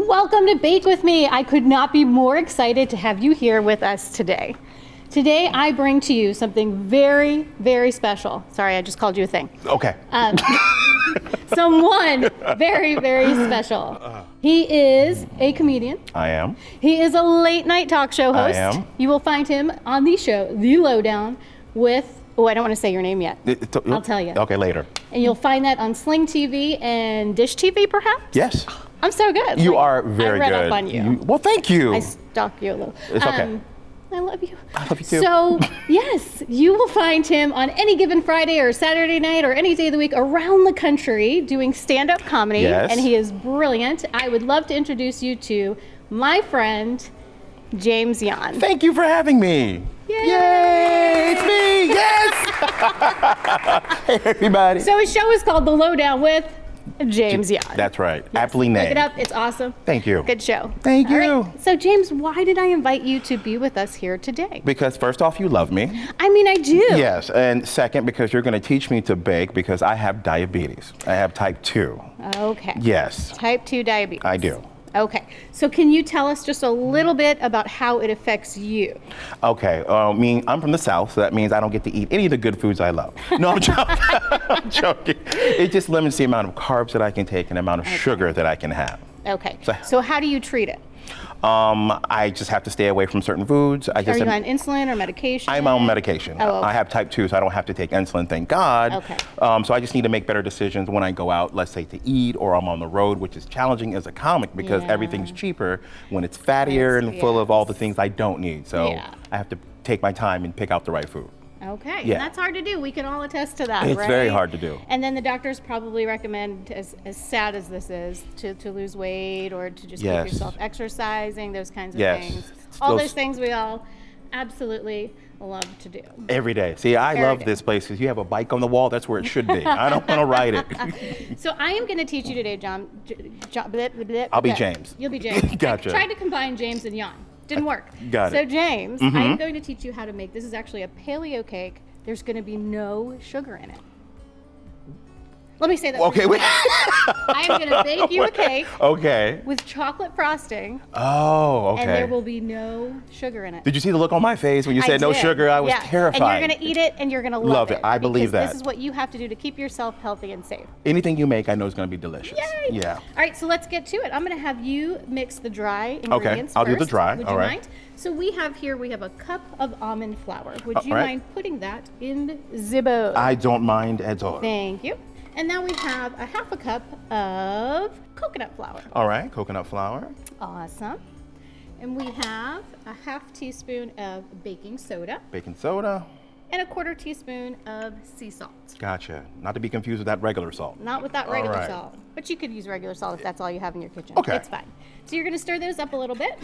Welcome to Bake With Me. I could not be more excited to have you here with us today. Today, I bring to you something very, very special. Sorry, I just called you a thing. Okay. Someone very, very special. He is a comedian. I am. He is a late night talk show host. I am. You will find him on the show, The Lowdown, with, I don't want to say your name yet. I'll tell you. Okay, later. And you'll find that on Sling TV and Dish TV, perhaps? Yes. I'm so good. You are very good. I read up on you. Well, thank you. I stalk you a little. It's okay. I love you. I love you too. So, yes, you will find him on any given Friday or Saturday night or any day of the week around the country doing stand-up comedy. Yes. And he is brilliant. I would love to introduce you to my friend, James Yan. Thank you for having me. Yay! Yay! It's me! Yes! Hey, everybody. So his show is called The Lowdown with James Yan. That's right. Yes. Aptly Look named. it up. It's awesome. Thank you. Good show. Thank All you. right. So James, why did I invite you to be with us here today? Because first off, you love me. I mean, I do. Yes, and second, because you're going to teach me to bake because I have diabetes. I have type 2. Okay. Yes. Type 2 diabetes. I do. Okay. So can you tell us just a little bit about how it affects you? Okay, I'm from the South, so that means I don't get to eat any of the good foods I love. No, I'm joking. I'm joking. It just limits the amount of carbs that I can take and the amount of sugar that I can have. Okay. So how do you treat it? I just have to stay away from certain foods. Are you on insulin or medication? I'm on medication. Oh, okay. I have type 2, so I don't have to take insulin, thank God. Okay. So I just need to make better decisions when I go out, let's say to eat, or I'm on the road, which is challenging as a comic because everything's cheaper when it's fattier and full of all the things I don't need. So I have to take my time and pick out the right food. Okay, Yeah. and that's hard to do. We can all attest to that, It's right? very hard to do. And then the doctors probably recommend, as sad as this is, to lose weight or to just keep yourself exercising, those kinds of things. All those things we all absolutely love to do. Every day. See, I love this place because you have a bike on the wall. That's where it should be. I don't want to ride it. So I am going to teach you today, John. I'll be James. You'll be James. Gotcha. I tried to combine James and Jan. Didn't work. Got it. So James, I'm going to teach you how to make, this is actually a paleo cake. There's going to be no sugar in it. Let me say that. Okay, wait. I'm going to bake you a cake with chocolate frosting. Oh, okay. And there will be no sugar in it. Did you see the look on my face when you said no sugar? I was terrified. And you're going to eat it and you're going to love it. I believe that. This is what you have to do to keep yourself healthy and safe. Anything you make, I know is going to be delicious. Yay! Yeah. All right, so let's get to it. I'm going to have you mix the dry ingredients I'll do the first. dry. Would you mind? So we have a cup of almond flour. Would you mind putting that in the bowl? I don't mind at all. Thank you. And now we have a half a cup of coconut flour. All right, coconut flour. Awesome. And we have a half teaspoon of baking soda. Baking soda. And a quarter teaspoon of sea salt. Gotcha. Not to be confused with that regular salt. Not with that regular salt. But you could use regular salt if that's all you have in your kitchen. Okay. It's fine. So you're going to stir those up a little bit.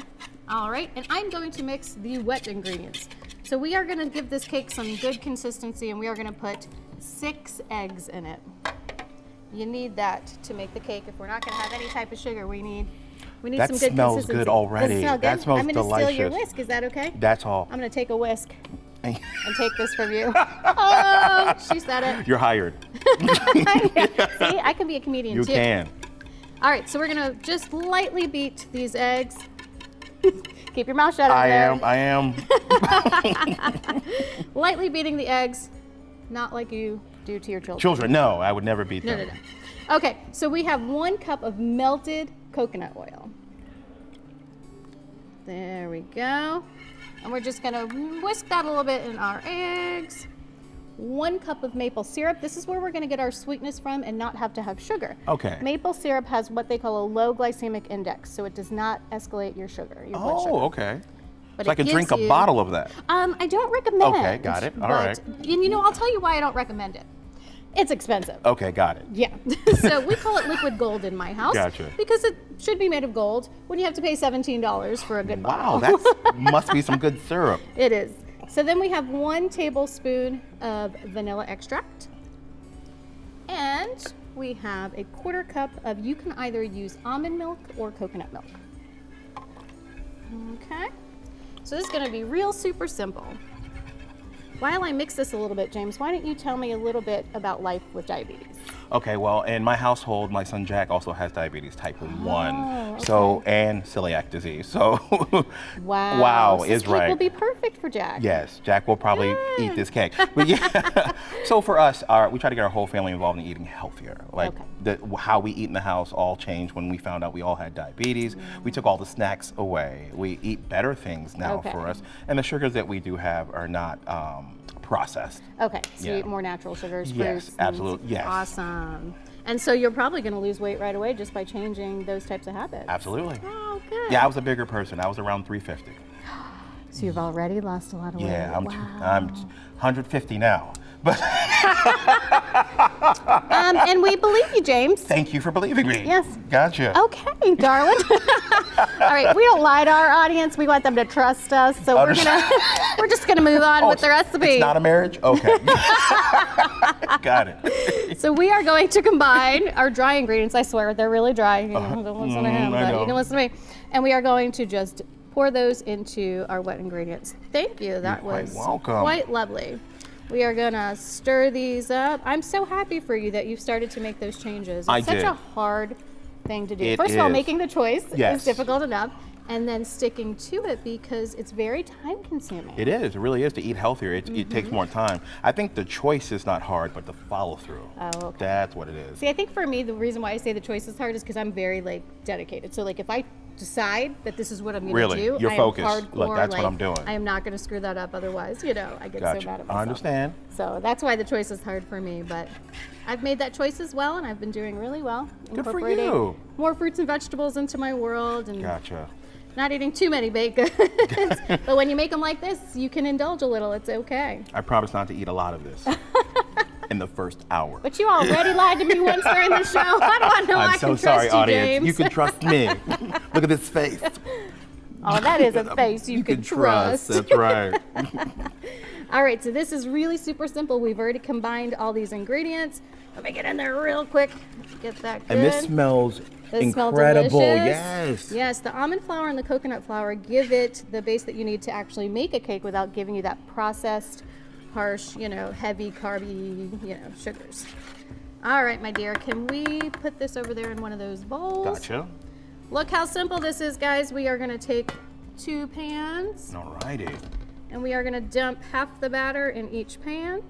All right. And I'm going to mix the wet ingredients. So we are going to give this cake some good consistency, and we are going to put 6 eggs in it. You need that to make the cake. If we're not going to have any type of sugar, we need some good consistency. That smells good already. Does it smell good? That smells I'm going to delicious. steal your whisk. Is that okay? That's all. I'm going to take a whisk and take this from you. Oh, she said it. You're hired. See, I can be a comedian too. You can. All right, so we're going to just lightly beat these eggs. Keep your mouth shut over I there. am. Lightly beating the eggs, not like you do to your children. Children, no, I would never beat them. No. Okay, so we have 1 cup of melted coconut oil. There we go. And we're just gonna whisk that a little bit in our eggs. 1 cup of maple syrup. This is where we're gonna get our sweetness from and not have to have sugar. Okay. Maple syrup has what they call a low glycemic index, so it does not escalate your sugar, your blood sugar. Oh, okay. But so I can drink a bottle of that. I don't recommend. Okay, got it. All right. And I'll tell you why I don't recommend it. It's expensive. Okay, got it. Yeah. So we call it liquid gold in my house. Gotcha. Because it should be made of gold when you have to pay $17 for a good bottle. Wow, that must be some good syrup. It is. So then we have 1 tablespoon of vanilla extract. And we have a quarter cup of, you can either use almond milk or coconut milk. Okay. So this is going to be real super simple. While I mix this a little bit, James, why don't you tell me a little bit about life with diabetes? Okay, well, in my household, my son Jack also has diabetes type 1, okay. so and celiac disease. So, Wow. wow So is this cake right. will be perfect for Jack. Yes, Jack will probably eat Yay. this cake. But yeah, so for us, we try to get our whole family involved in eating healthier. Like how we eat in the house all changed when we found out we all had diabetes. We took all the snacks away. We eat better things now for us, and the sugars that we do have are not processed. Okay, so you eat more natural sugars, fruits. Yes, absolutely. Yes. Awesome. And so you're probably going to lose weight right away just by changing those types of habits. Absolutely. Oh, good. Yeah, I was a bigger person. I was around 350. So you've already lost a lot of weight. Yeah, I'm 150 now. But and we believe you, James. thank you for believing me. Yes. Gotcha. Okay, darling. All right, we don't lie to our audience. We want them to trust us. So we're just gonna move on with the recipe. It's not a marriage? Okay. Got it. So we are going to combine our dry ingredients. I swear, they're really dry. You know, don't listen to him, but you can listen to me. And we are going to just pour those into our wet ingredients. Thank you. That was quite lovely. We are gonna stir these up. I'm so happy for you that you've started to make those changes. It's such a hard thing to do. First of all, making the choice is difficult enough, and then sticking to it because it's very time consuming. It is. It really is to eat healthier. It takes more time. I think the choice is not hard, but the follow through. Oh, okay. That's what it is. See, I think for me, the reason why I say the choice is hard is because I'm very dedicated. So if I decide that this is what I'm going to do, you're focused. Hardcore, Look, that's what I'm doing. I am not going to screw that up. Otherwise, I get so mad at myself. I understand. So that's why the choice is hard for me. But I've made that choice as well, and I've been doing really well. Good for you. More fruits and vegetables into my world, and Gotcha. not eating too many baked goods. But when you make them like this, you can indulge a little. It's okay. I promise not to eat a lot of this in the first hour. But you already lied to me once during the show. How do I know I can trust you, audience. James? You can trust me. Look at this face. Oh, that is a face you can trust. That's right. All right, so this is really super simple. We've already combined all these ingredients. Let me get in there real quick. Get that good. And this smells incredible. Yes. Yes, the almond flour and the coconut flour give it the base that you need to actually make a cake without giving you that processed, harsh, heavy, carby, sugars. All right, my dear, can we put this over there in one of those bowls? Gotcha. Look how simple this is, guys. We are gonna take 2 pans. All righty. And we are gonna dump half the batter in each pan.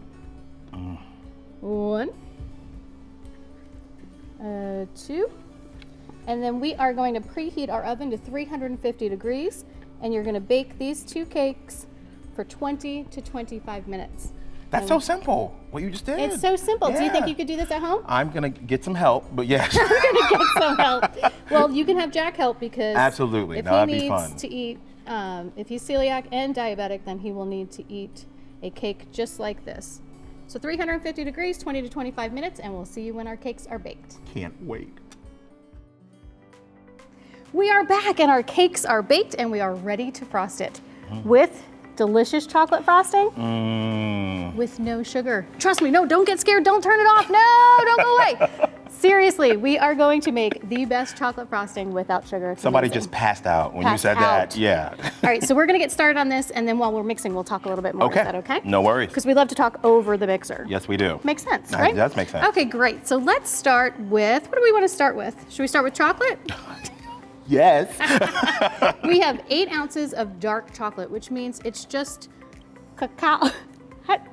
1, 2. And then we are going to preheat our oven to 350 degrees. And you're gonna bake these 2 cakes for 20 to 25 minutes. That's so simple, what you just did. It's so simple. Yeah. Do you think you could do this at home? I'm going to get some help, but yes. I'm going to get some help. Well, you can have Jack help because absolutely. If that'd he be fun. needs to eat, if he's celiac and diabetic, then he will need to eat a cake just like this. So 350 degrees, 20 to 25 minutes, and we'll see you when our cakes are baked. Can't wait. We are back and our cakes are baked and we are ready to frost it with delicious chocolate frosting with no sugar. Trust me, no, don't get scared, don't turn it off, no, don't go away. Seriously, we are going to make the best chocolate frosting without sugar. It's Somebody amazing. just passed out when you said that. Yeah. All right, so we're gonna get started on this, and then while we're mixing, we'll talk a little bit more. Okay. Is that okay? No worries. Because we love to talk over the mixer. Yes, we do. Makes sense, right? It does make sense. Okay, great. So let's start with, what do we want to start with? Should we start with chocolate? Yes. We have 8 ounces of dark chocolate, which means it's just cacao.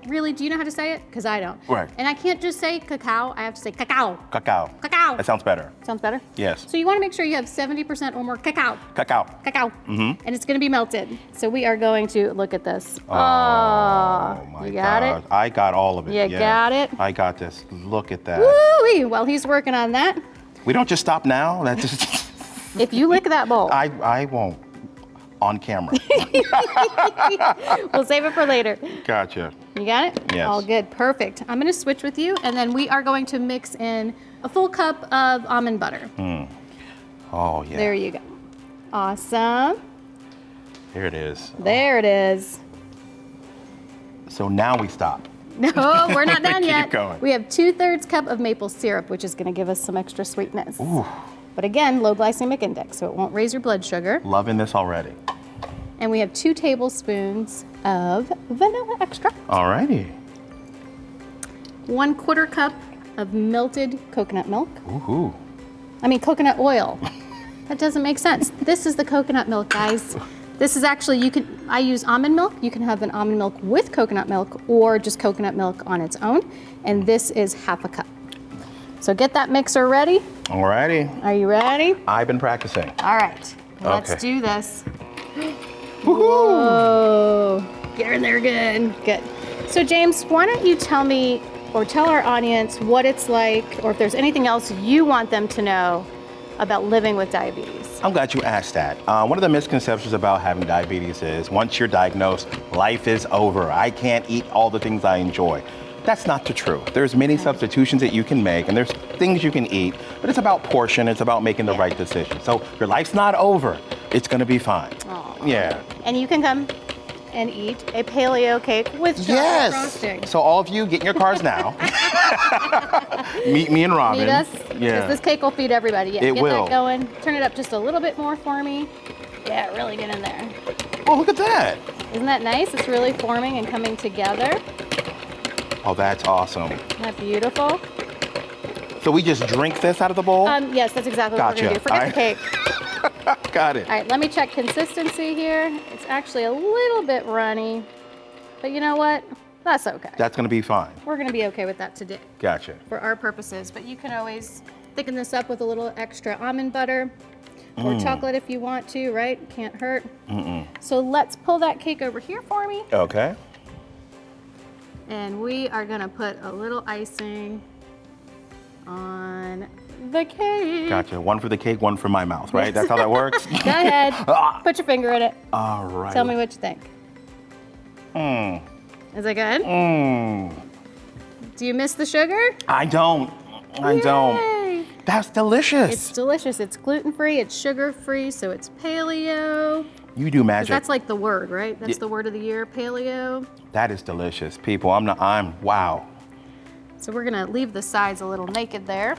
Really, do you know how to say it? Because I don't. Right. And I can't just say cacao, I have to say cacao. Cacao. Cacao. That sounds better. Sounds better? Yes. So you want to make sure you have 70% or more cacao. Cacao. Cacao. Mm-hmm. And it's going to be melted. So we are going to look at this. Oh my you got gosh. it? I got all of it. You got it? I got this. Look at that. Woo-wee. While he's working on that, We don't just stop now. That just if you lick that bowl. I won't. On camera. We'll save it for later. Gotcha. You got it? Yes. All good. Perfect. I'm going to switch with you, and then we are going to mix in a full cup of almond butter. Oh, yeah. There you go. Awesome. There it is. There it is. So now we stop. No, we're not done yet. Keep going. We have 2/3 cup of maple syrup, which is going to give us some extra sweetness. Ooh. But again, low glycemic index, so it won't raise your blood sugar. Loving this already. And we have 2 tablespoons of vanilla extract. Alrighty. 1/4 cup of melted coconut milk. Ooh. I mean, coconut oil. That doesn't make sense. This is the coconut milk, guys. This is actually, I use almond milk. You can have an almond milk with coconut milk or just coconut milk on its own. And this is half a cup. So get that mixer ready. Alrighty. Are you ready? I've been practicing. All right, let's Okay. do this. Whoa, get in there good. Good. So James, why don't you tell me, or tell our audience what it's like, or if there's anything else you want them to know about living with diabetes. I'm glad you asked that. One of the misconceptions about having diabetes is once you're diagnosed, life is over. I can't eat all the things I enjoy. That's not the truth. There's many substitutions that you can make, and there's things you can eat, but it's about portion, it's about making the right decision. So your life's not over. It's gonna be fine. Aww. Yeah. And you can come and eat a paleo cake with chocolate frosting. So all of you, get in your cars now. Meet me and Robin. Meet us. Yeah. Because this cake will feed everybody. Yeah, It get will. that going. Turn it up just a little bit more for me. Yeah, really get in there. Oh, look at that. Isn't that nice? It's really forming and coming together. Oh, that's awesome. Isn't that beautiful? So we just drink this out of the bowl? Yes, that's exactly what we're gonna do. Forget the cake. Got it. All right, let me check consistency here. It's actually a little bit runny, but you know what? That's okay. That's gonna be fine. We're gonna be okay with that today Gotcha. for our purposes, but you can always thicken this up with a little extra almond butter or chocolate if you want to, right? Can't hurt. So let's pull that cake over here for me. Okay. And we are gonna put a little icing on the cake. Gotcha. One for the cake, one for my mouth, right? That's how that works? Go ahead, put your finger in it. All right. Tell me what you think. Is it good? Do you miss the sugar? I don't. I don't. Yay. That's delicious. It's delicious. It's gluten-free, it's sugar-free, so it's paleo. You do magic. That's like the word, right? That's the word of the year, paleo. That is delicious, people. Wow. So we're gonna leave the sides a little naked there.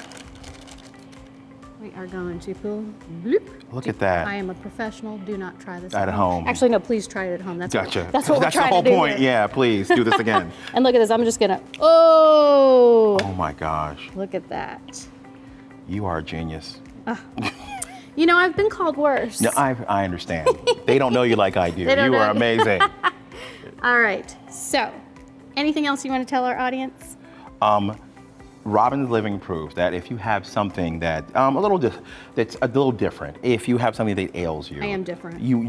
We are going to pull. Bloop. Look at that. I am a professional. Do not try this At home. Actually, no, please try it at home. That's Gotcha. That's what we're That's the trying whole to do point. here. Yeah, please do this again. And look at this. I'm just gonna. Oh! Oh my gosh. Look at that. You are a genius. You know, I've been called worse. No, I understand. They don't know you like I do. They don't You know are you. amazing. All right. So, anything else you want to tell our audience? Robin's living proof that if you have something that that's a little different, if you have something that ails you, I am different. You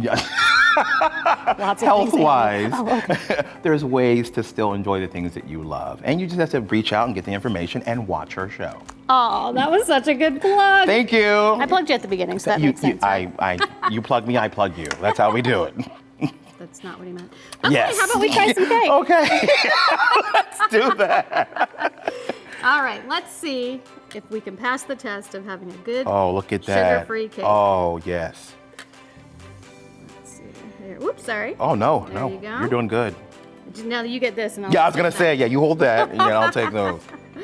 Lots of health-wise, things. Okay. there's ways to still enjoy the things that you love, and you just have to reach out and get the information and watch her show. Oh, that was such a good plug. Thank you. I plugged you at the beginning, so that makes sense. Right? You plug me, I plug you. That's how we do it. That's not what he meant. Okay, Yes. how about we try some cake? Okay. Let's do that. All right, let's see if we can pass the test of having a good Oh, look at that. sugar-free cake. Oh, yes. Let's see here. Whoops, sorry. Oh, no, There no. you go. You're doing good. Now you get this, and I'll Yeah, I was going to take say, yeah, you hold that, and I'll take those. that.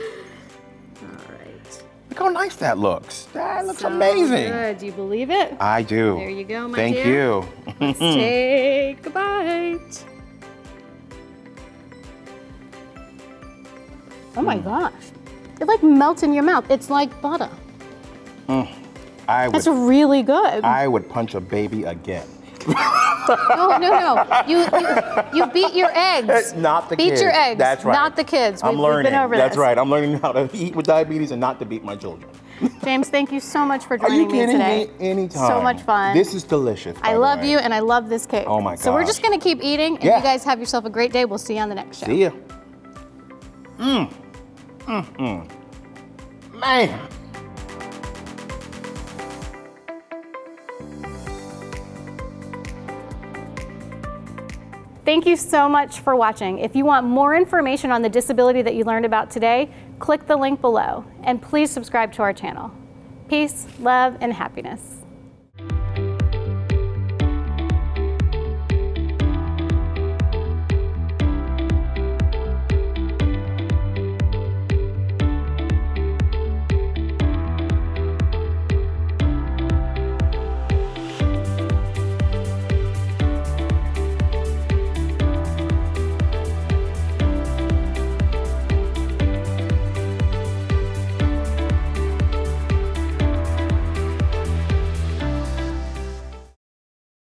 All right. Look how nice that looks. That looks So amazing. Good. Do you believe it? I do. There you go, my Thank dear. you. Let's take a bite. Oh my gosh. It like melts in your mouth. It's like butter. That's really good. I would punch a baby again. No. You beat your eggs. Not the Beat kids. your eggs. That's right. Not the kids. I'm We've learning. been over That's this. right. I'm learning how to eat with diabetes and not to beat my children. James, thank you so much for Are joining you me kidding today. me? Anytime. So much fun. This is delicious. I love you and I love this cake. Oh my So we're gosh. just gonna keep eating, and Yeah. you guys have yourself a great day. We'll see you on the next show. See ya. Man. Thank you so much for watching. If you want more information on the disability that you learned about today, click the link below, and please subscribe to our channel. Peace, love, and happiness.